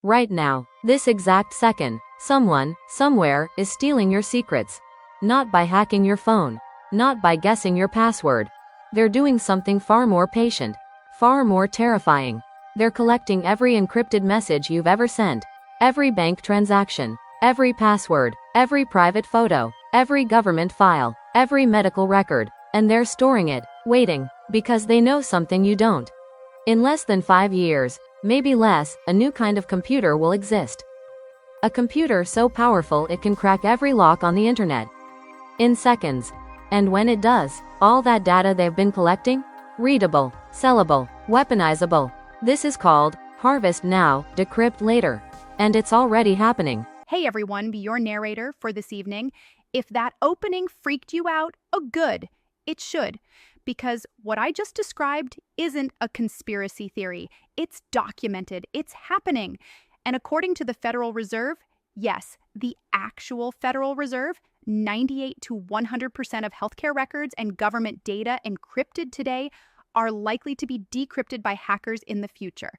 Right now, this exact second, someone, somewhere, is stealing your secrets. Not by hacking your phone. Not by guessing your password. They're doing something far more patient. Far more terrifying. They're collecting every encrypted message you've ever sent. Every bank transaction. Every password. Every private photo. Every government file. Every medical record. And they're storing it, waiting, because they know something you don't. In less than 5 years, maybe less, a new kind of computer will exist. A computer so powerful it can crack every lock on the internet. In seconds. And when it does, all that data they've been collecting? Readable, sellable, weaponizable. This is called harvest now, decrypt later. And it's already happening. Hey everyone, be your narrator for this evening. If that opening freaked you out, oh good, it should. Because what I just described isn't a conspiracy theory. It's documented, it's happening. And according to the Federal Reserve, yes, the actual Federal Reserve, 98 to 100% of healthcare records and government data encrypted today are likely to be decrypted by hackers in the future.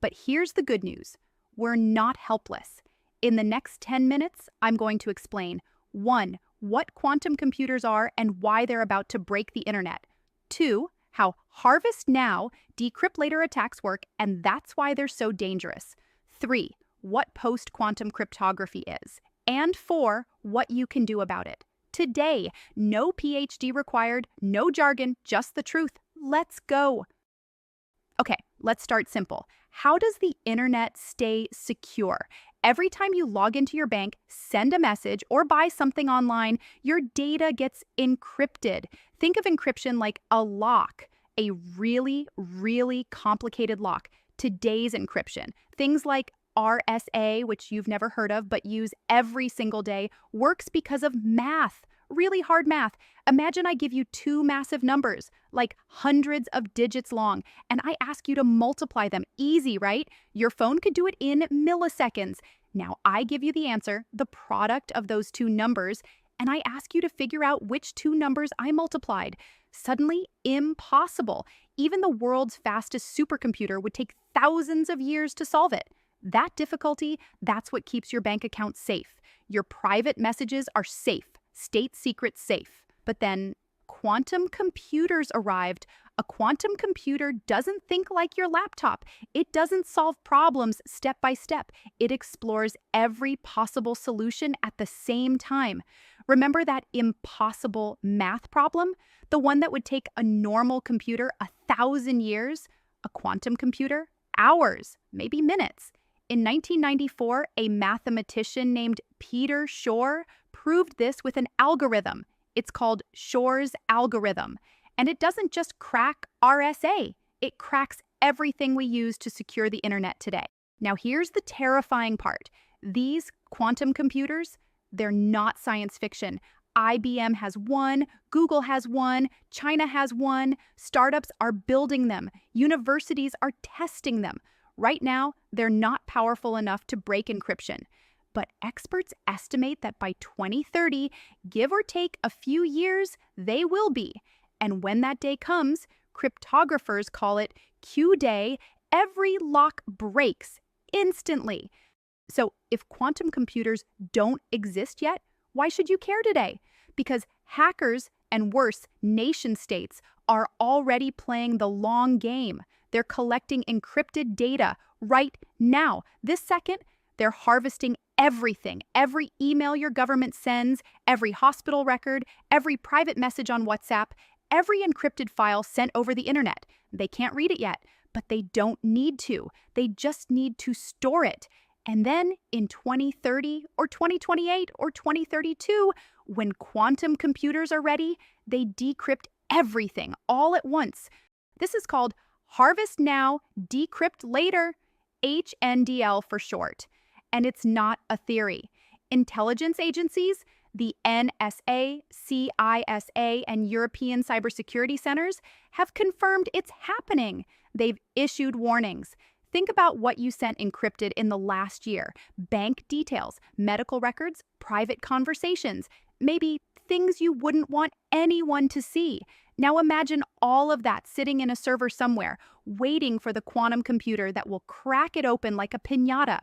But here's the good news. We're not helpless. In the next 10 minutes, I'm going to explain 1. What quantum computers are and why they're about to break the internet. 2. How harvest now, decrypt later attacks work, and that's why they're so dangerous. 3. What post-quantum cryptography is. And 4. What you can do about it. Today, no PhD required, no jargon, just the truth. Let's go. Okay, let's start simple. How does the internet stay secure? Every time you log into your bank, send a message, or buy something online, your data gets encrypted. Think of encryption like a lock, a really, really complicated lock. Today's encryption, things like RSA, which you've never heard of but use every single day, works because of math. Really hard math. Imagine I give you two massive numbers, like hundreds of digits long, and I ask you to multiply them. Easy, right? Your phone could do it in milliseconds. Now I give you the answer, the product of those two numbers, and I ask you to figure out which two numbers I multiplied. Suddenly, impossible. Even the world's fastest supercomputer would take thousands of years to solve it. That difficulty, that's what keeps your bank account safe. Your private messages are safe. State secrets safe. But then quantum computers arrived. A quantum computer doesn't think like your laptop. It doesn't solve problems step by step. It explores every possible solution at the same time. Remember that impossible math problem? The one that would take a normal computer 1,000 years? A quantum computer? Hours, maybe minutes. In 1994, a mathematician named Peter Shor proved this with an algorithm. It's called Shor's algorithm. And it doesn't just crack RSA, it cracks everything we use to secure the internet today. Now here's the terrifying part. These quantum computers, they're not science fiction. IBM has one, Google has one, China has one, startups are building them, universities are testing them. Right now, they're not powerful enough to break encryption. But experts estimate that by 2030, give or take a few years, they will be. And when that day comes, cryptographers call it Q-Day. Every lock breaks instantly. So if quantum computers don't exist yet, why should you care today? Because hackers, and worse, nation states, are already playing the long game. They're collecting encrypted data right now. This second, they're harvesting everything, every email your government sends, every hospital record, every private message on WhatsApp, every encrypted file sent over the internet. They can't read it yet, but they don't need to. They just need to store it. And then in 2030 or 2028 or 2032, when quantum computers are ready, they decrypt everything all at once. This is called Harvest Now, Decrypt Later, HNDL for short. And it's not a theory. Intelligence agencies, the NSA, CISA, and European cybersecurity centers have confirmed it's happening. They've issued warnings. Think about what you sent encrypted in the last year. Bank details, medical records, private conversations, maybe things you wouldn't want anyone to see. Now imagine all of that sitting in a server somewhere, waiting for the quantum computer that will crack it open like a piñata.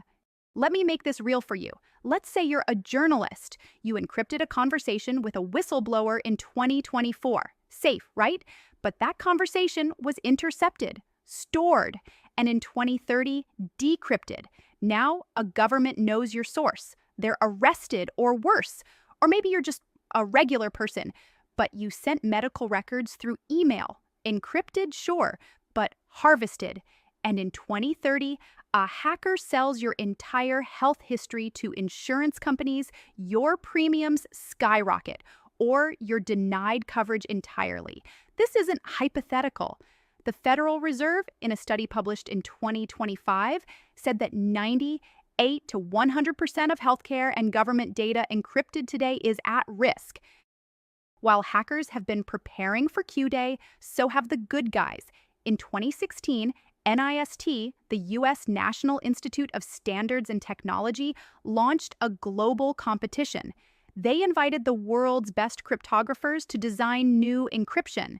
Let me make this real for you. Let's say you're a journalist. You encrypted a conversation with a whistleblower in 2024. Safe, right? But that conversation was intercepted, stored, and in 2030, decrypted. Now, a government knows your source. They're arrested or worse. Or maybe you're just a regular person, but you sent medical records through email. Encrypted, sure, but harvested. And in 2030, a hacker sells your entire health history to insurance companies, your premiums skyrocket, or you're denied coverage entirely. This isn't hypothetical. The Federal Reserve, in a study published in 2025, said that 98 to 100% of healthcare and government data encrypted today is at risk. While hackers have been preparing for Q-Day, so have the good guys. In 2016, NIST, the U.S. National Institute of Standards and Technology, launched a global competition. They invited the world's best cryptographers to design new encryption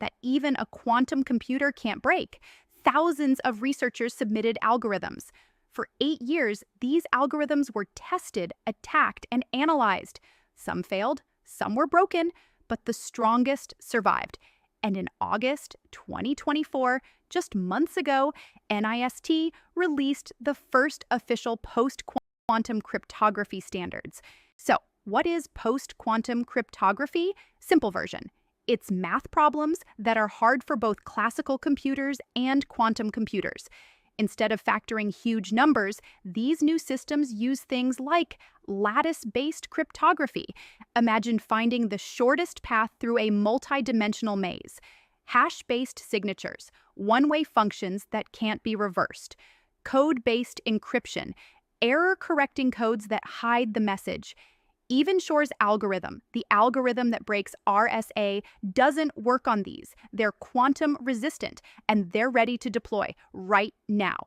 that even a quantum computer can't break. Thousands of researchers submitted algorithms. For 8 years, these algorithms were tested, attacked, and analyzed. Some failed, some were broken, but the strongest survived. And in August 2024, just months ago, NIST released the first official post-quantum cryptography standards. So, what is post-quantum cryptography? Simple version. It's math problems that are hard for both classical computers and quantum computers. Instead of factoring huge numbers, these new systems use things like lattice-based cryptography. Imagine finding the shortest path through a multi-dimensional maze. Hash-based signatures, one-way functions that can't be reversed. Code-based encryption, error-correcting codes that hide the message. Even Shore's algorithm, the algorithm that breaks RSA, doesn't work on these. They're quantum resistant, and they're ready to deploy right now.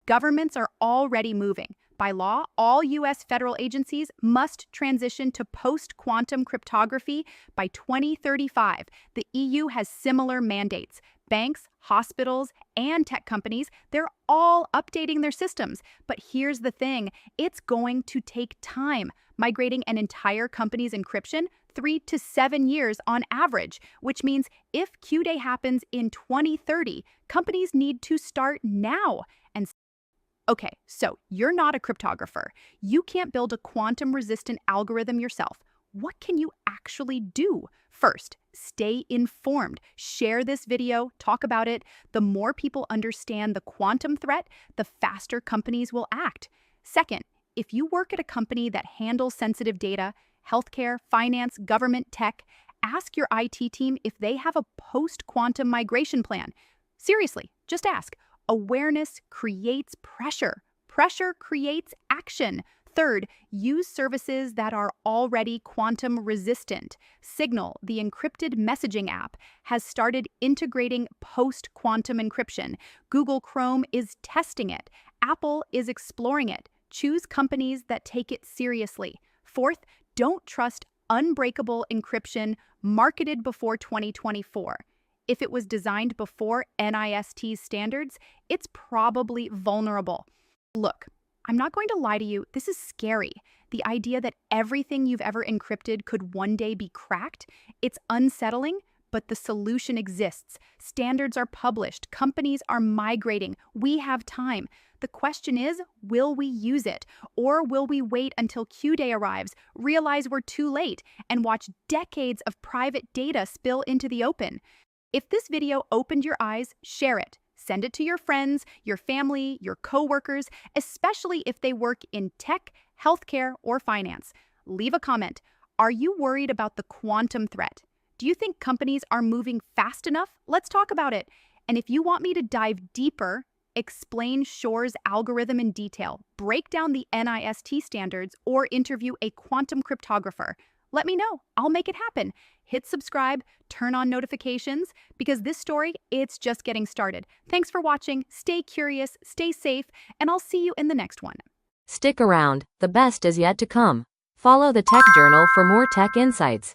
Governments are already moving. By law, all U.S. federal agencies must transition to post-quantum cryptography by 2035. The EU has similar mandates. Banks, hospitals, and tech companies, they're all updating their systems. But here's the thing, it's going to take time. Migrating an entire company's encryption, 3 to 7 years on average, which means if Q-Day happens in 2030, companies need to start now. And okay, so you're not a cryptographer. You can't build a quantum-resistant algorithm yourself. What can you actually do? First, stay informed. Share this video, talk about it. The more people understand the quantum threat, the faster companies will act. Second, if you work at a company that handles sensitive data, healthcare, finance, government, tech, ask your IT team if they have a post-quantum migration plan. Seriously, just ask. Awareness creates pressure. Pressure creates action. Third, use services that are already quantum resistant. Signal, the encrypted messaging app, has started integrating post-quantum encryption. Google Chrome is testing it. Apple is exploring it. Choose companies that take it seriously. Fourth, don't trust unbreakable encryption marketed before 2024. If it was designed before NIST's standards, it's probably vulnerable. Look, I'm not going to lie to you, this is scary. The idea that everything you've ever encrypted could one day be cracked, it's unsettling, but the solution exists. Standards are published, companies are migrating, we have time. The question is, will we use it? Or will we wait until Q-Day arrives, realize we're too late, and watch decades of private data spill into the open? If this video opened your eyes, share it. Send it to your friends, your family, your coworkers, especially if they work in tech, healthcare, or finance. Leave a comment. Are you worried about the quantum threat? Do you think companies are moving fast enough? Let's talk about it. And if you want me to dive deeper, explain Shore's algorithm in detail, break down the NIST standards, or interview a quantum cryptographer, let me know. I'll make it happen. Hit subscribe, turn on notifications, because this story, it's just getting started. Thanks for watching. Stay curious, stay safe, and I'll see you in the next one. Stick around, the best is yet to come. Follow the Tech Journal for more tech insights.